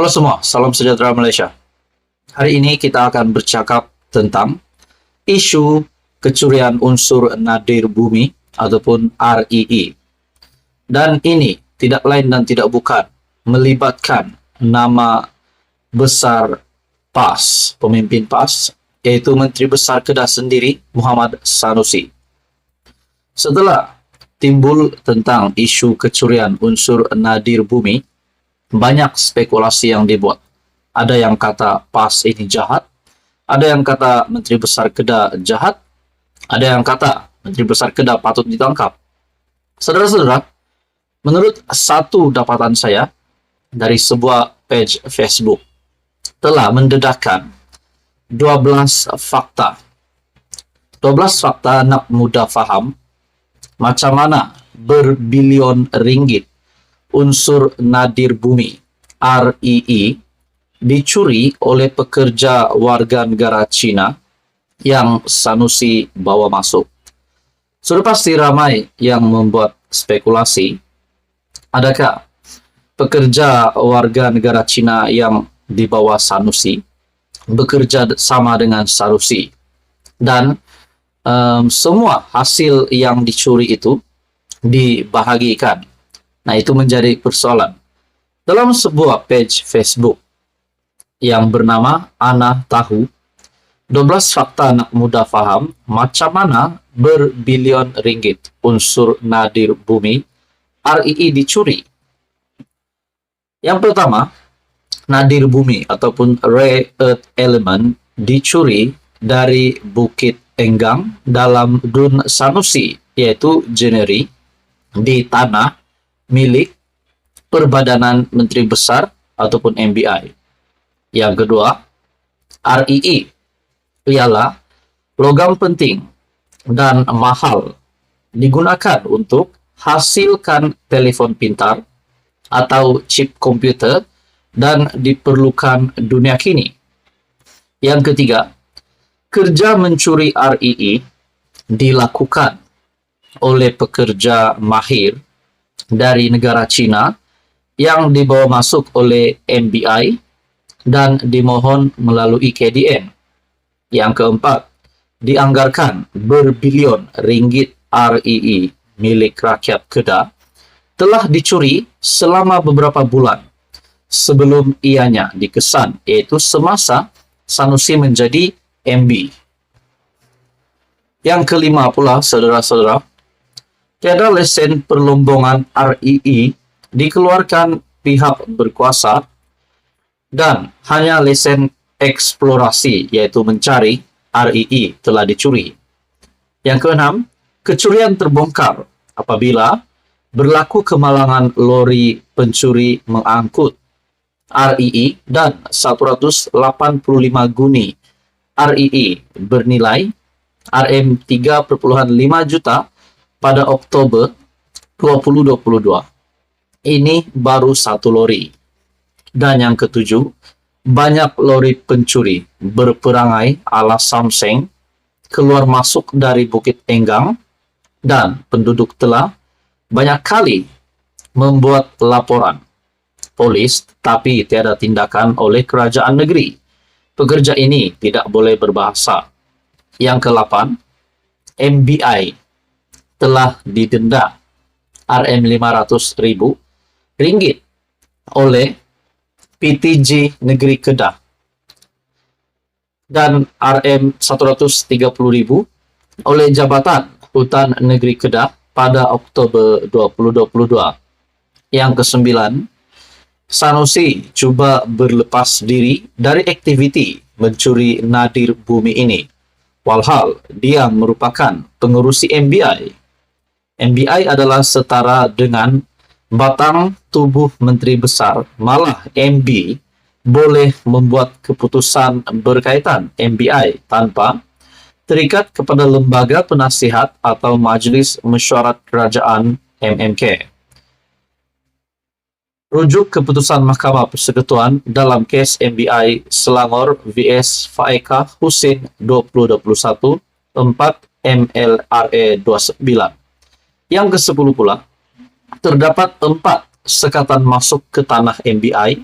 Halo semua, salam sejahtera Malaysia. Hari ini kita akan bercakap tentang isu kecurian unsur nadir bumi ataupun REE. Dan ini tidak lain dan tidak bukan melibatkan nama besar PAS, pemimpin PAS, yaitu Menteri Besar Kedah sendiri, Muhammad Sanusi. Setelah timbul tentang isu kecurian unsur nadir bumi, banyak spekulasi yang dibuat. Ada yang kata PAS ini jahat, ada yang kata Menteri Besar Kedah jahat, ada yang kata Menteri Besar Kedah patut ditangkap. Saudara-saudara, menurut satu dapatan saya dari sebuah page Facebook, telah mendedahkan 12 fakta. 12 fakta nak mudah faham macam mana berbilion ringgit unsur nadir bumi REE dicuri oleh pekerja warga negara Cina yang Sanusi bawa masuk. Sudah pasti ramai yang membuat spekulasi, adakah pekerja warga negara Cina yang dibawa Sanusi bekerja sama dengan Sanusi, dan semua hasil yang dicuri itu dibahagikan. Nah, itu menjadi persoalan. Dalam sebuah page Facebook yang bernama Ana Tahu, 12 fakta anak muda faham macam mana berbilion ringgit unsur nadir bumi REE dicuri. Yang pertama, nadir bumi ataupun rare earth element dicuri dari Bukit Enggang dalam Dun Sanusi, yaitu Jeneri, di tanah milik Perbadanan Menteri Besar ataupun MBI. Yang kedua, REE ialah logam penting dan mahal digunakan untuk hasilkan telefon pintar atau chip komputer dan diperlukan dunia kini. Yang ketiga, kerja mencuri REE dilakukan oleh pekerja mahir dari negara Cina yang dibawa masuk oleh MBI dan dimohon melalui KDN. Yang keempat, dianggarkan berbilion ringgit REE milik rakyat Kedah telah dicuri selama beberapa bulan sebelum ianya dikesan, yaitu semasa Sanusi menjadi MB. Yang kelima pula, saudara-saudara, tiada lesen perlombongan REE dikeluarkan pihak berkuasa dan hanya lesen eksplorasi, yaitu mencari REE, telah dicuri. Yang keenam, kecurian terbongkar apabila berlaku kemalangan lori pencuri mengangkut REE dan 185 guni REE bernilai RM3,5 juta pada Oktober 2022. Ini baru satu lori. Dan yang ketujuh, banyak lori pencuri berperangai ala Samseng keluar masuk dari Bukit Enggang, dan penduduk telah banyak kali membuat laporan polis, tapi tiada tindakan oleh kerajaan negeri. Pekerja ini tidak boleh berbahasa. Yang ke-8, MBI telah didenda RM500,000 oleh PTJ Negeri Kedah dan RM130,000 oleh Jabatan Hutan Negeri Kedah pada Oktober 2022. Yang ke-9, Sanusi cuba berlepas diri dari aktiviti mencuri nadir bumi ini, walhal dia merupakan pengerusi MBI. MBI adalah setara dengan batang tubuh Menteri Besar, malah MB boleh membuat keputusan berkaitan MBI tanpa terikat kepada Lembaga Penasihat atau Majlis Mesyuarat Kerajaan MMK. Rujuk keputusan Mahkamah Persekutuan dalam kes MBI Selangor vs Faeka Husin 2021 4 MLRA 29. Yang ke-10 pula, terdapat 4 sekatan masuk ke tanah MBI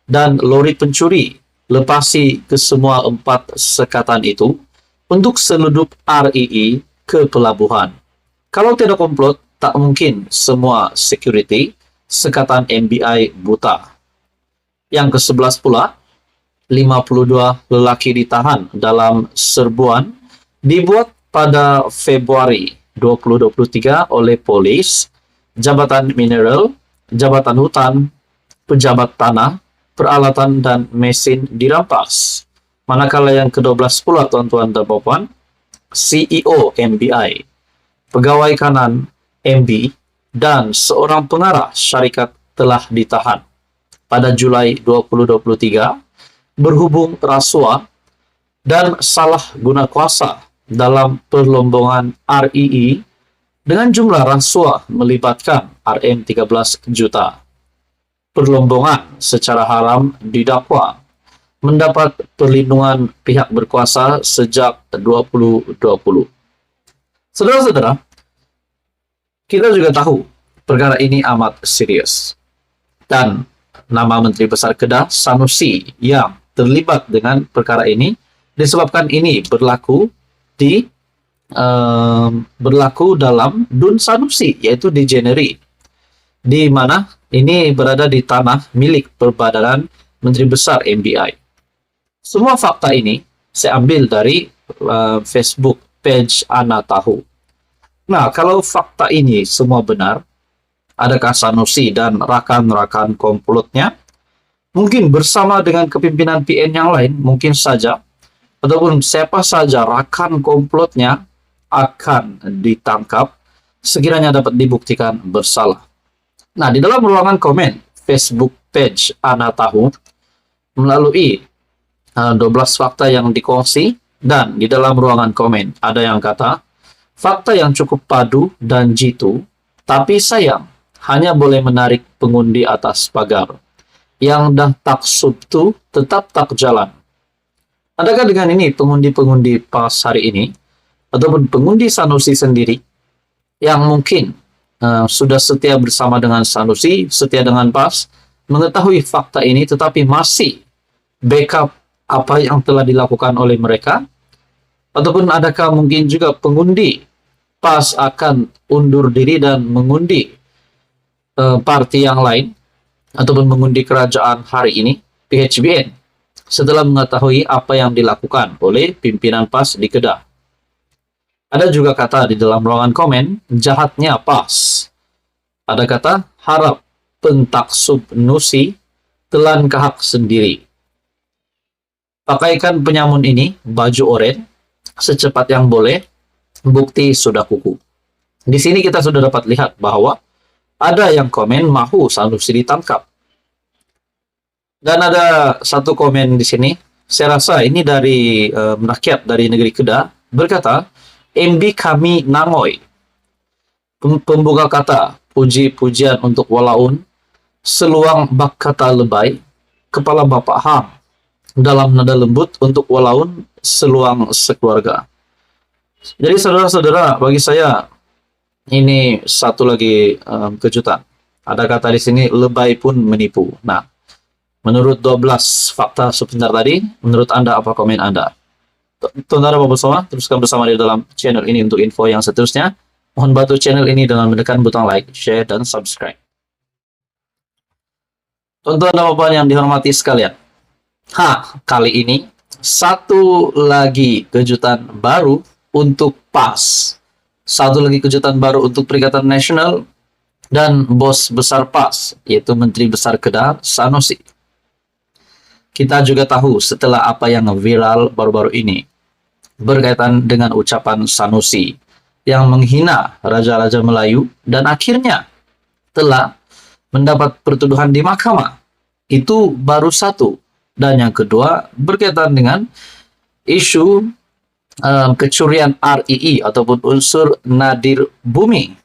dan lori pencuri lepasi ke semua 4 sekatan itu untuk seludup RII ke pelabuhan. Kalau tidak komplot, tak mungkin semua security sekatan MBI buta. Yang ke-11 pula, 52 lelaki ditahan dalam serbuan dibuat pada Februari 2023 oleh polis, Jabatan Mineral, Jabatan Hutan, pejabat tanah, peralatan dan mesin dirampas. Manakala yang ke-12 pula, tuan-tuan dan puan, CEO MBI, pegawai kanan MB, dan seorang pengarah syarikat telah ditahan pada Julai 2023 berhubung rasuah dan salah guna kuasa dalam perlombongan RII dengan jumlah rasuah melibatkan Rm13 juta. Perlombongan secara haram didakwa mendapat perlindungan pihak berkuasa sejak 2020. Saudara-saudara, kita juga tahu perkara ini amat serius. Dan nama Menteri Besar Kedah, Sanusi, yang terlibat dengan perkara ini disebabkan ini berlaku dalam Dun Sanusi, yaitu di Jeneri, di mana ini berada di tanah milik Perbadanan Menteri Besar MBI. Semua fakta ini saya ambil dari Facebook page Ana Tahu. Nah, kalau fakta ini semua benar, adakah Sanusi dan rakan-rakan komplotnya mungkin bersama dengan kepimpinan PN yang lain, mungkin saja, ataupun siapa saja rakan komplotnya akan ditangkap sekiranya dapat dibuktikan bersalah. Nah, di dalam ruangan komen Facebook page Ana Tahu melalui 12 fakta yang dikongsi, dan di dalam ruangan komen ada yang kata, fakta yang cukup padu dan jitu, tapi sayang hanya boleh menarik pengundi atas pagar. Yang dah tak subtu tetap tak jalan. Adakah dengan ini pengundi-pengundi PAS hari ini, ataupun pengundi Sanusi sendiri, yang mungkin sudah setia bersama dengan Sanusi, setia dengan PAS, mengetahui fakta ini tetapi masih backup apa yang telah dilakukan oleh mereka? Ataupun adakah mungkin juga pengundi PAS akan undur diri dan mengundi parti yang lain, ataupun mengundi kerajaan hari ini, PHBN, setelah mengetahui apa yang dilakukan oleh pimpinan PAS di Kedah? Ada juga kata di dalam ruangan komen, jahatnya PAS. Ada kata, harap pentaksub Nusi telan kahak sendiri. Pakaikan penyamun ini baju oranye secepat yang boleh, bukti sudah kuku. Di sini kita sudah dapat lihat bahwa ada yang komen mahu Sanusi ditangkap. Dan ada satu komen di sini, saya rasa ini dari rakyat dari negeri Kedah, berkata, MB kami nangoy. Pembuka kata, puji-pujian untuk walaun, seluang bak kata lebay, kepala Bapak Hang, dalam nada lembut untuk walaun seluang sekeluarga. Jadi saudara-saudara, bagi saya ini satu lagi kejutan. Ada kata di sini, lebay pun menipu. Nah, menurut 12 fakta sebentar tadi, menurut Anda apa komen Anda? Tonton bersama, teruskan bersama di dalam channel ini untuk info yang seterusnya. Mohon bantu channel ini dengan menekan butang like, share, dan subscribe. Tonton Bapak yang dihormati sekalian. Kali ini satu lagi kejutan baru untuk PAS. Satu lagi kejutan baru untuk Perikatan Nasional dan bos besar PAS, yaitu Menteri Besar Kedah, Sanusi. Kita juga tahu setelah apa yang viral baru-baru ini berkaitan dengan ucapan Sanusi yang menghina Raja-Raja Melayu dan akhirnya telah mendapat pertuduhan di mahkamah. Itu baru satu. Dan yang kedua berkaitan dengan isu kecurian RII ataupun unsur nadir bumi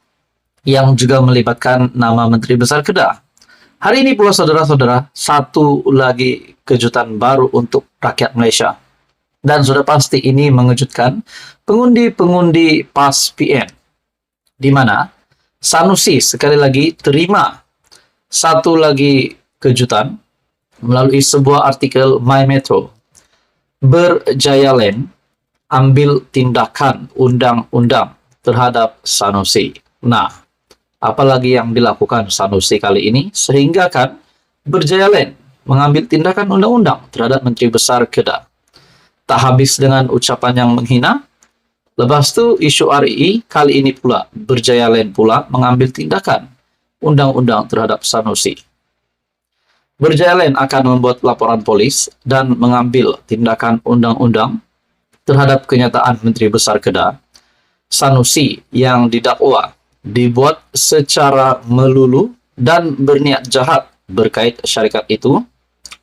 yang juga melibatkan nama Menteri Besar Kedah. Hari ini pula saudara-saudara, satu lagi kejutan baru untuk rakyat Malaysia. Dan sudah pasti ini mengejutkan pengundi-pengundi PAS PN, di mana Sanusi sekali lagi terima satu lagi kejutan melalui sebuah artikel My Metro. Berjaya Land ambil tindakan undang-undang terhadap Sanusi. Nah, apalagi yang dilakukan Sanusi kali ini sehingga kan Berjaya Land mengambil tindakan undang-undang terhadap Menteri Besar Kedah. Tak habis dengan ucapan yang menghina, lepas itu isu RII kali ini pula Berjaya Land pula mengambil tindakan undang-undang terhadap Sanusi. Berjaya Land akan membuat laporan polis dan mengambil tindakan undang-undang terhadap kenyataan Menteri Besar Kedah, Sanusi yang didakwa dibuat secara melulu dan berniat jahat berkait syarikat itu,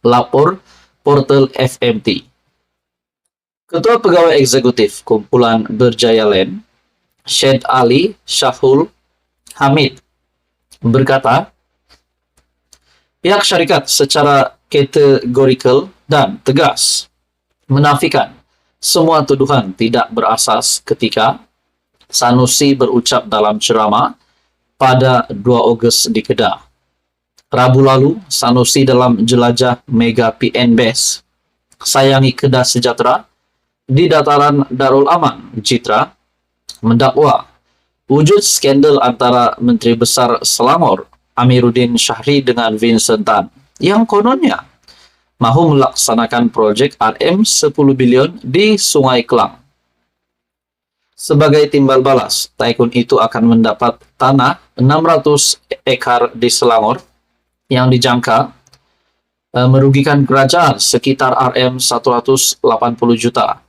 lapor portal FMT. Ketua Pegawai Eksekutif Kumpulan Berjaya Land, Syed Ali Syahul Hamid, berkata, pihak syarikat secara kategorikal dan tegas menafikan semua tuduhan tidak berasas ketika Sanusi berucap dalam ceramah pada 2 Ogos di Kedah. Rabu lalu, Sanusi dalam jelajah Mega PNBes Sayangi Kedah Sejahtera di dataran Darul Aman, Jitra, mendakwa wujud skandal antara Menteri Besar Selangor Amiruddin Syahri dengan Vincent Tan yang kononnya mahu melaksanakan proyek RM 10 bilion di Sungai Kelang. Sebagai timbal balas, tycoon itu akan mendapat tanah 600 ekar di Selangor yang dijangka merugikan kerajaan sekitar RM 180 juta.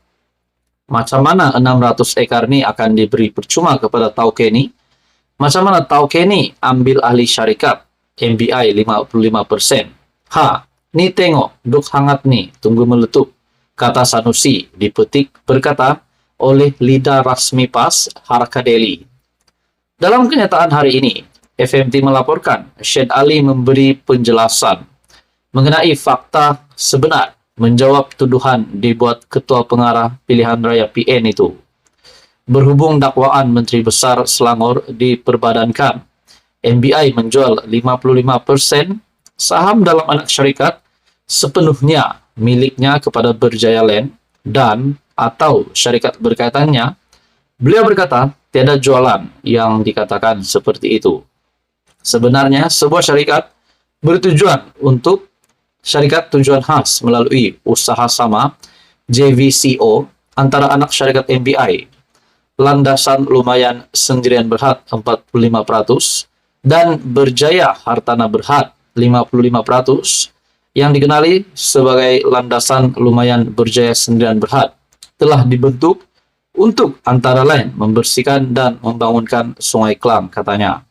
Macam mana 600 ekar ini akan diberi percuma kepada Tauke ni? Macam mana Tauke ni ambil ahli syarikat MBI 55%? Ni tengok, duk hangat ni, tunggu meletup, kata Sanusi, dipetik berkata oleh lidah rasmi PAS Harkadeli. Dalam kenyataan hari ini, FMT melaporkan Syed Ali memberi penjelasan mengenai fakta sebenar menjawab tuduhan dibuat Ketua Pengarah Pilihan Raya PN itu. Berhubung dakwaan Menteri Besar Selangor diperbadankan, MBI menjual 55% saham dalam anak syarikat sepenuhnya miliknya kepada Berjaya Land dan atau syarikat berkaitannya. Beliau berkata, tiada jualan yang dikatakan seperti itu. Sebenarnya, sebuah syarikat bertujuan untuk syarikat tujuan khas melalui usaha sama JVCO antara anak syarikat MBI. Landasan Lumayan Sendirian Berhad 45% dan Berjaya Hartana Berhad 55% yang dikenali sebagai Landasan Lumayan Berjaya Sendirian Berhad telah dibentuk untuk antara lain membersihkan dan membangunkan Sungai Kelang, katanya.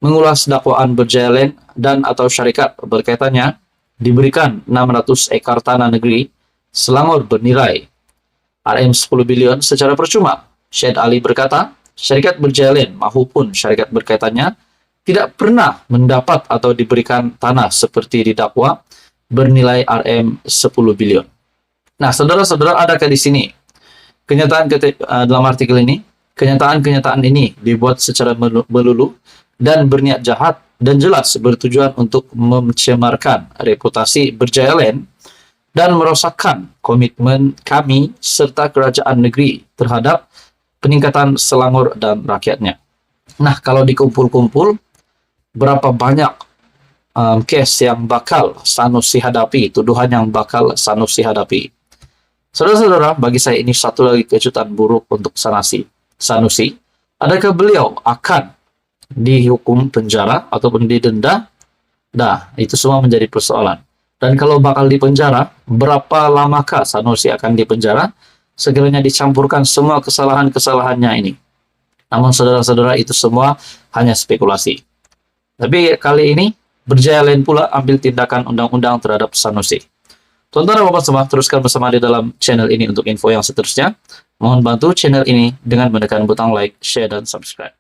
Mengulas dakwaan Berjaya Land dan atau syarikat berkaitannya, diberikan 600 ekar tanah negeri Selangor bernilai RM 10 bilion secara percuma. Syed Ali berkata, syarikat Berjaya Land maupun syarikat berkaitannya tidak pernah mendapat atau diberikan tanah seperti didakwa bernilai RM 10 bilion. Nah, saudara-saudara, adakah di sini kenyataan dalam artikel ini, kenyataan-kenyataan ini dibuat secara melulu dan berniat jahat dan jelas bertujuan untuk mencemarkan reputasi Berjaya Land dan merosakkan komitmen kami serta kerajaan negeri terhadap peningkatan Selangor dan rakyatnya. Nah, kalau dikumpul-kumpul, berapa banyak case yang bakal Sanusi hadapi, tuduhan yang bakal Sanusi hadapi. Saudara-saudara, bagi saya ini satu lagi kejutan buruk untuk Sanusi. Adakah beliau akan dihukum penjara ataupun didenda? Nah, itu semua menjadi persoalan. Dan kalau bakal dipenjara, berapa lamakah Sanusi akan dipenjara? Sekiranya dicampurkan semua kesalahan-kesalahannya ini. Namun saudara-saudara, itu semua hanya spekulasi. Tapi kali ini, Berjaya Land pula ambil tindakan undang-undang terhadap Sanusi. Tuan-tuan dan Bapak semua, teruskan bersama di dalam channel ini untuk info yang seterusnya. Mohon bantu channel ini dengan menekan butang like, share, dan subscribe.